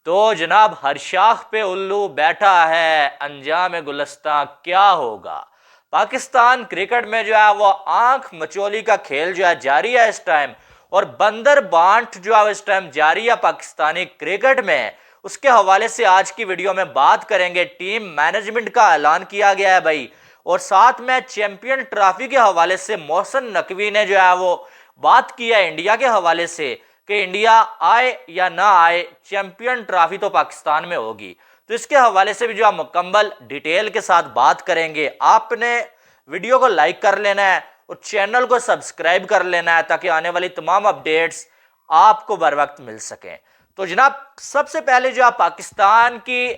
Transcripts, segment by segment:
तो जनाब हर शाख पे उल्लू बैठा है, अंजाम गुलस्तां क्या होगा। पाकिस्तान क्रिकेट में जो है वो आंख मचोली का खेल जो है जारी है इस टाइम, और बंदर बांट जो है इस टाइम जारी है पाकिस्तानी क्रिकेट में। उसके हवाले से आज की वीडियो में बात करेंगे। टीम मैनेजमेंट का ऐलान किया गया है भाई, और साथ में चैंपियन ट्रॉफी के हवाले से मोहसिन नकवी ने जो है वो बात की है इंडिया के हवाले से कि इंडिया आए या ना आए, चैंपियन ट्रॉफी तो पाकिस्तान में होगी। तो इसके हवाले से भी जो है मुकम्मल डिटेल के साथ बात करेंगे। आपने वीडियो को लाइक कर लेना है और चैनल को सब्सक्राइब कर लेना है ताकि आने वाली तमाम अपडेट्स आपको बर वक्त मिल सकें। तो जनाब सबसे पहले जो है पाकिस्तान की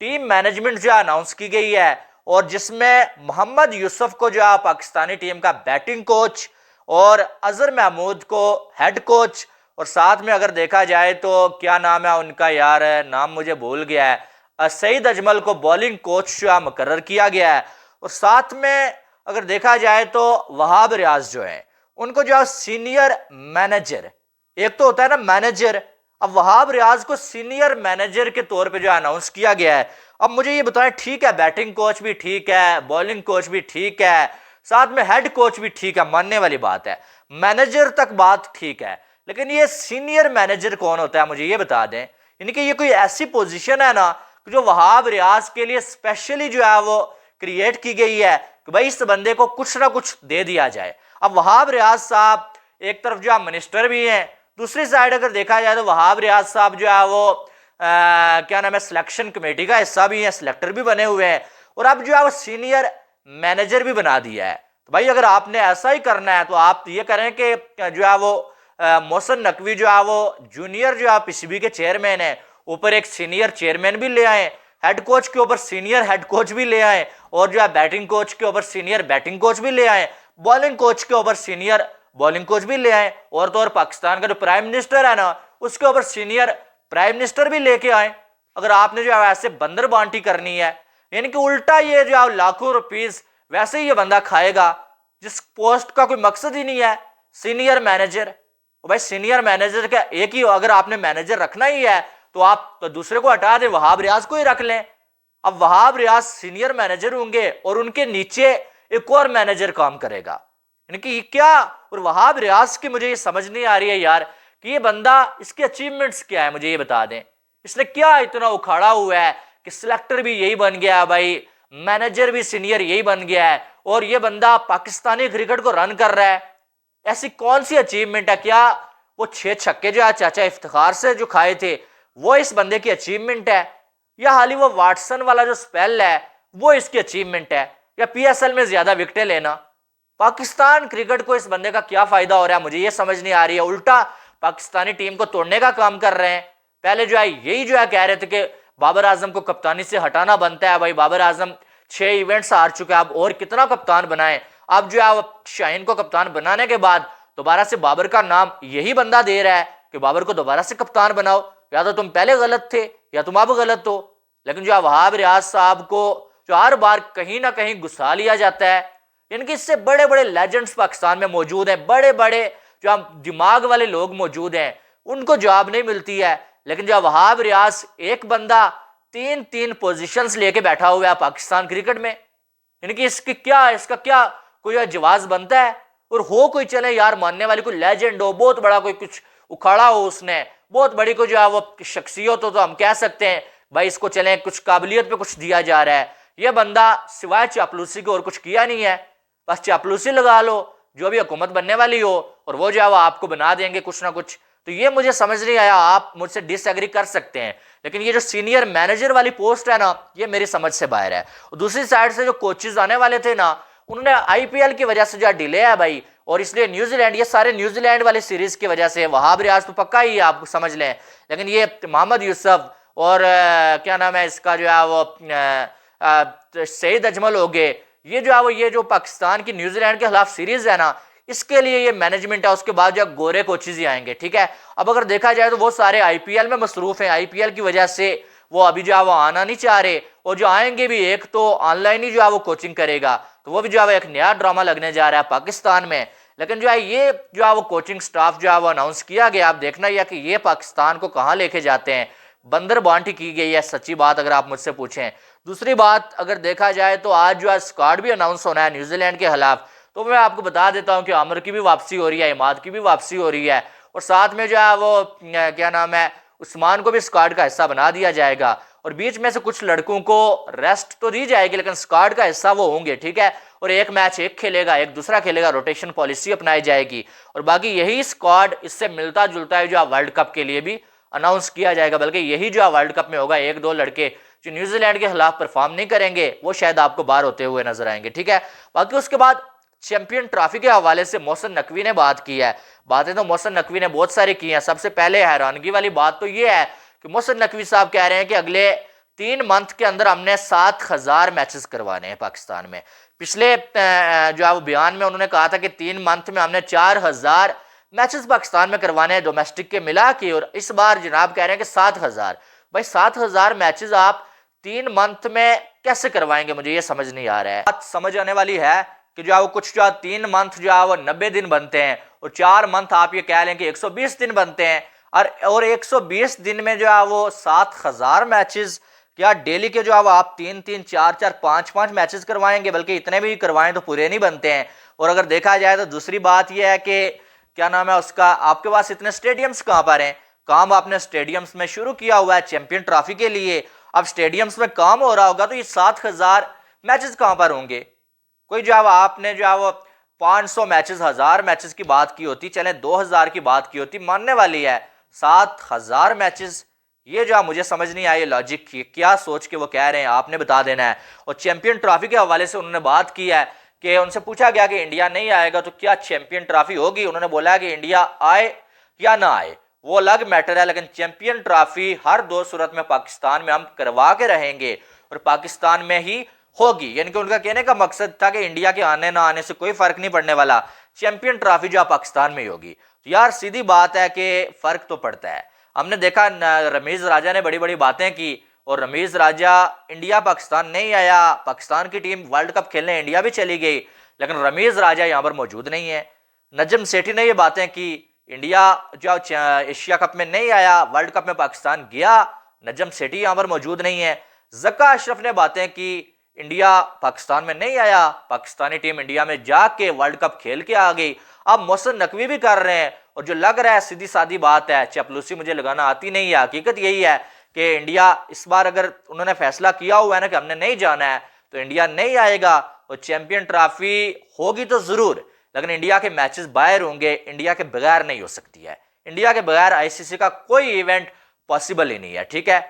टीम मैनेजमेंट जो है अनाउंस की गई है, और जिसमें मोहम्मद यूसुफ को जो है पाकिस्तानी टीम का बैटिंग कोच और अजहर महमूद को हेड कोच, और साथ में अगर देखा जाए तो क्या नाम है उनका, यार नाम मुझे भूल गया है, सईद अजमल को बॉलिंग कोच जो है मुकर्रर किया गया है। और साथ में अगर देखा जाए तो वहाब रियाज जो है उनको जो है सीनियर मैनेजर, एक तो होता है ना मैनेजर, अब वहाब रियाज को सीनियर मैनेजर के तौर पे जो अनाउंस किया गया है। अब मुझे ये बताएं, ठीक है बैटिंग कोच भी ठीक है, बॉलिंग कोच भी ठीक है, साथ में हेड कोच भी ठीक है, मानने वाली बात है, मैनेजर तक बात ठीक है, लेकिन ये सीनियर मैनेजर कौन होता है मुझे ये बता दें। यानी कि ये कोई ऐसी पोजीशन है ना जो वहाब रियाज के लिए स्पेशली जो है वो क्रिएट की गई है कि भाई इस बंदे को कुछ ना कुछ दे दिया जाए। अब वहाब रियाज साहब एक तरफ जो है मिनिस्टर भी हैं, दूसरी साइड अगर देखा जाए तो वहाब रियाज साहब जो है वो क्या नाम है सिलेक्शन कमेटी का हिस्सा भी है, सिलेक्टर भी बने हुए हैं, और अब जो है वो सीनियर मैनेजर भी बना दिया है। तो भाई अगर आपने ऐसा ही करना है तो आप ये करें कि जो है वो मोहसिन नकवी जो है वो जूनियर जो है पीसीबी के चेयरमैन है, ऊपर एक सीनियर चेयरमैन भी ले आए, हेड कोच के ऊपर सीनियर हेड कोच भी ले आए, और जो है बैटिंग कोच के ऊपर सीनियर बैटिंग कोच भी ले आए, बॉलिंग कोच के ऊपर सीनियर बॉलिंग कोच भी ले आए, और तो और पाकिस्तान का जो प्राइम मिनिस्टर है ना उसके ऊपर सीनियर प्राइम मिनिस्टर भी लेके आए। अगर आपने जो है ऐसे बंदर बांटी करनी है, यानी कि उल्टा ये जो है लाखों रुपीस वैसे ही ये बंदा खाएगा जिस पोस्ट का कोई मकसद ही नहीं है, सीनियर मैनेजर। भाई सीनियर मैनेजर का एक ही, अगर आपने मैनेजर रखना ही है तो आप तो दूसरे को हटा दें, वहाब रियाज को ही रख लें। अब वहाब रियाज सीनियर मैनेजर होंगे और उनके नीचे एक और मैनेजर काम करेगा, यानी कि क्या। और वहाब रियाज की मुझे ये समझ नहीं आ रही है यार कि ये बंदा, इसके अचीवमेंट्स क्या है मुझे ये बता दें। इसने क्या इतना उखाड़ा हुआ है कि सिलेक्टर भी यही बन गया है भाई, मैनेजर भी सीनियर यही बन गया है, और ये बंदा पाकिस्तानी क्रिकेट को रन कर रहा है। ऐसी कौन सी अचीवमेंट है? क्या वो 6 छक्के जो चाचा इफ्तिखार से जो खाए थे वो इस बंदे की अचीवमेंट है, या हाल ही वो वाटसन वाला जो स्पेल है वो इसकी अचीवमेंट है, या पीएसएल में ज्यादा विकेटें लेना? पाकिस्तान क्रिकेट को इस बंदे का क्या फायदा हो रहा है मुझे ये समझ नहीं आ रही है। उल्टा पाकिस्तानी टीम को तोड़ने का काम कर रहे हैं। पहले जो है यही जो है कह रहे थे कि बाबर आजम को कप्तानी से हटाना बनता है। भाई बाबर आजम 6 इवेंट्स हार चुके हैं, अब और कितना कप्तान बनाए। अब जो है शाहीन को कप्तान बनाने के बाद दोबारा से बाबर का नाम यही बंदा दे रहा है कि बाबर को दोबारा से कप्तान बनाओ, या तो तुम पहले गलत थे या तुम अब गलत हो। लेकिन जो वहाब रियाज साहब को जो हर बार कहीं ना कहीं घुसा लिया जाता है, इनके इससे बड़े बड़े लेजेंड्स पाकिस्तान में मौजूद हैं, बड़े बड़े जो दिमाग वाले लोग मौजूद हैं, उनको जॉब नहीं मिलती है। लेकिन जो वहाब रियाज एक बंदा 3 पोजीशंस लेके बैठा हुआ है पाकिस्तान क्रिकेट में, यानी कि इसका क्या कोई जवाब बनता है? और हो कोई चले यार मानने वाली, कोई लेजेंड हो, बहुत बड़ा कोई कुछ उखाड़ा हो, उसने बहुत बड़ी कोई जो है वो शख्सियत हो, तो हम कह सकते हैं भाई इसको चले कुछ काबिलियत पे कुछ दिया जा रहा है। ये बंदा सिवाय चापलूसी को और कुछ किया नहीं है, बस चापलूसी लगा लो जो भी हुकूमत बनने वाली हो, और वो जो है वो आपको बना देंगे कुछ ना कुछ। तो ये मुझे समझ नहीं आया, आप मुझसे डिसएग्री कर सकते हैं, लेकिन ये जो सीनियर मैनेजर वाली पोस्ट है ना ये मेरी समझ से बाहर है। और दूसरी साइड से जो कोचेज आने वाले थे ना, उन्होंने आईपीएल की वजह से जो डिले है भाई, और इसलिए न्यूजीलैंड, ये सारे न्यूजीलैंड वाली सीरीज की वजह से वहाब रियाज तो पक्का ही आप समझ लें, लेकिन ये मोहम्मद यूसुफ और क्या नाम है इसका जो है वो सईद अजमल हो गए, ये जो है वो ये जो पाकिस्तान की न्यूजीलैंड के खिलाफ सीरीज है ना, इसके लिए ये मैनेजमेंट है। उसके बाद जो गोरे कोचेज ही आएंगे, ठीक है। अब अगर देखा जाए तो वो सारे आईपीएल में मसरूफ हैं, आईपीएल की वजह से वो अभी जो है वो आना नहीं चाह रहे, और जो आएंगे भी एक तो ऑनलाइन ही जो है वो कोचिंग करेगा, तो वो भी जो है एक नया ड्रामा लगने जा रहा है पाकिस्तान में। लेकिन जो है ये जो है वो कोचिंग स्टाफ जो है वो अनाउंस किया गया, आप देखना ही है कि ये पाकिस्तान को कहाँ लेके जाते हैं। बंदर बांटी की गई है, सच्ची बात अगर आप मुझसे पूछें। दूसरी बात अगर देखा जाए तो आज जो है स्क्वाड भी अनाउंस होना है न्यूजीलैंड के खिलाफ, तो मैं आपको बता देता हूं कि आमिर की भी वापसी हो रही है, इमाद की भी वापसी हो रही है, और साथ में जो है वो क्या नाम है, उस्मान को भी स्क्वाड का हिस्सा बना दिया जाएगा। और बीच में से कुछ लड़कों को रेस्ट तो दी जाएगी, लेकिन स्क्वाड का हिस्सा वो होंगे, ठीक है। और एक मैच एक खेलेगा, एक दूसरा खेलेगा, रोटेशन पॉलिसी अपनाई जाएगी। और बाकी यही स्क्वाड इससे मिलता जुलता है जो वर्ल्ड कप के लिए भी अनाउंस किया जाएगा, बल्कि यही जो वर्ल्ड कप में होगा। एक दो लड़के जो न्यूजीलैंड के खिलाफ परफॉर्म नहीं करेंगे वो शायद आपको बाहर होते हुए नजर आएंगे, ठीक है। बाकी उसके बाद चैंपियन ट्रॉफी के हवाले से मोहसिन नकवी ने बात की है। बातें तो मोहसिन नकवी ने बहुत सारी की हैं। सबसे पहले हैरानगी वाली बात तो ये है कि मोहसिन नकवी साहब कह रहे हैं कि अगले 3 मंथ के अंदर हमने 7,000 मैचेस करवाने हैं पाकिस्तान में। पिछले जो है वो बयान में उन्होंने कहा था कि 3 मंथ में हमने 4,000 मैचेस पाकिस्तान में करवाने हैं डोमेस्टिक के मिला के, और इस बार जनाब कह रहे हैं कि 7,000। भाई 7,000 मैचेस आप 3 मंथ में कैसे करवाएंगे, मुझे ये समझ नहीं आ रहा है। बात समझ आने वाली है कि जो है वो कुछ जो 3 मंथ जो है वो 90 दिन बनते हैं, और 4 मंथ आप ये कह लें कि 120 दिन बनते हैं। और 120 दिन में जो है वो 7,000 मैचेस, क्या डेली के जो है आप 3-3, 4-4, 5-5 मैचेस करवाएंगे? बल्कि इतने भी करवाएं तो पूरे नहीं बनते हैं। और अगर देखा जाए तो दूसरी बात यह है कि क्या नाम है उसका, आपके पास इतने स्टेडियम्स कहां पर हैं? काम आपने स्टेडियम्स में शुरू किया हुआ है चैंपियन ट्रॉफी के लिए। अब स्टेडियम्स में काम हो रहा होगा तो ये 7,000 मैचेस कहां पर होंगे? कोई जो है आपने जो है वो 500 मैचेस, 1,000 मैचेस की बात की होती, चले 2,000 की बात की होती, मानने वाली है। 7,000 मैचेस, ये जो मुझे समझ नहीं आई लॉजिक की, क्या सोच के वो कह रहे हैं, आपने बता देना है। और चैंपियन ट्रॉफी के हवाले से उन्होंने बात की है कि उनसे पूछा गया कि इंडिया नहीं आएगा तो क्या चैंपियन ट्रॉफी होगी? उन्होंने बोला कि इंडिया आए या ना आए वो अलग मैटर है, लेकिन चैंपियन ट्रॉफी हर 2 सूरत में पाकिस्तान में हम करवा के रहेंगे, और पाकिस्तान में ही होगी। यानी कि उनका कहने का मकसद था कि इंडिया के आने ना आने से कोई फर्क नहीं पड़ने वाला, चैंपियन ट्रॉफी जो पाकिस्तान में ही होगी। तो यार सीधी बात है कि फर्क तो पड़ता है। हमने देखा रमीज राजा ने बड़ी बड़ी बातें की, और रमीज राजा इंडिया पाकिस्तान नहीं आया, पाकिस्तान की टीम वर्ल्ड कप खेलने इंडिया भी चली गई, लेकिन रमीज राजा यहां पर मौजूद नहीं है। नजम सेठी ने ये बातें की, इंडिया जो एशिया कप में नहीं आया, वर्ल्ड कप में पाकिस्तान गया, नजम सेठी यहां पर मौजूद नहीं है। जक्का अशरफ ने बातें की, इंडिया पाकिस्तान में नहीं आया, पाकिस्तानी टीम इंडिया में जाके वर्ल्ड कप खेल के आ गई। अब मोहसिन नकवी भी कर रहे हैं, और जो लग रहा है सीधी सादी बात है, चपलूसी मुझे लगाना आती नहीं है, हकीकत यही है कि इंडिया इस बार अगर उन्होंने फैसला किया हुआ है ना कि हमने नहीं जाना है, तो इंडिया नहीं आएगा। और चैंपियन ट्रॉफी होगी तो जरूर, लेकिन इंडिया के मैचेस बाहर होंगे, इंडिया के बगैर नहीं हो सकती है। इंडिया के बगैर आईसीसी का कोई इवेंट पॉसिबल ही नहीं है, ठीक है।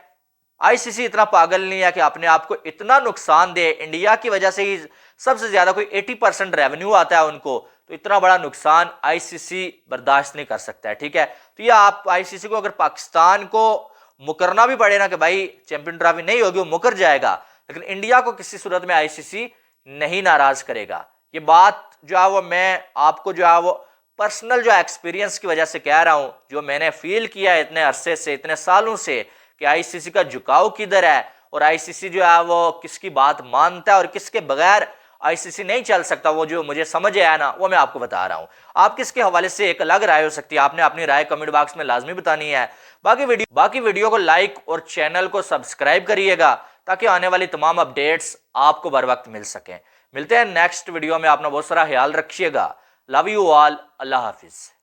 आईसीसी इतना पागल नहीं है कि अपने आप को इतना नुकसान दे। इंडिया की वजह से ही सबसे ज्यादा कोई 80% रेवेन्यू आता है उनको, तो इतना बड़ा नुकसान आईसीसी बर्दाश्त नहीं कर सकता है, ठीक है। तो ये आप आईसीसी को अगर पाकिस्तान को मुकरना भी पड़े ना कि भाई चैंपियन ट्रॉफी नहीं होगी, वो मुकर जाएगा, लेकिन इंडिया को किसी सूरत में आईसीसी नहीं नाराज करेगा। ये बात जो है वो मैं आपको जो है वो पर्सनल जो एक्सपीरियंस की वजह से कह रहा हूं, जो मैंने फील किया है इतने अरसे से, इतने सालों से, कि आईसीसी का झुकाव किधर है, और आईसीसी जो है वो किसकी बात मानता है और किसके बगैर आईसीसी नहीं चल सकता। वो जो मुझे समझ आया ना, वो मैं आपको बता रहा हूं। आप किसके हवाले से एक अलग राय हो सकती है, आपने अपनी राय कमेंट बॉक्स में लाजमी बतानी है। बाकी वीडियो को लाइक और चैनल को सब्सक्राइब करिएगा, ताकि आने वाली तमाम अपडेट्स आपको बर वक्त मिल सकें। मिलते हैं नेक्स्ट वीडियो में, अपना बहुत सारा ख्याल रखिएगा। Love you all, Allah Hafiz.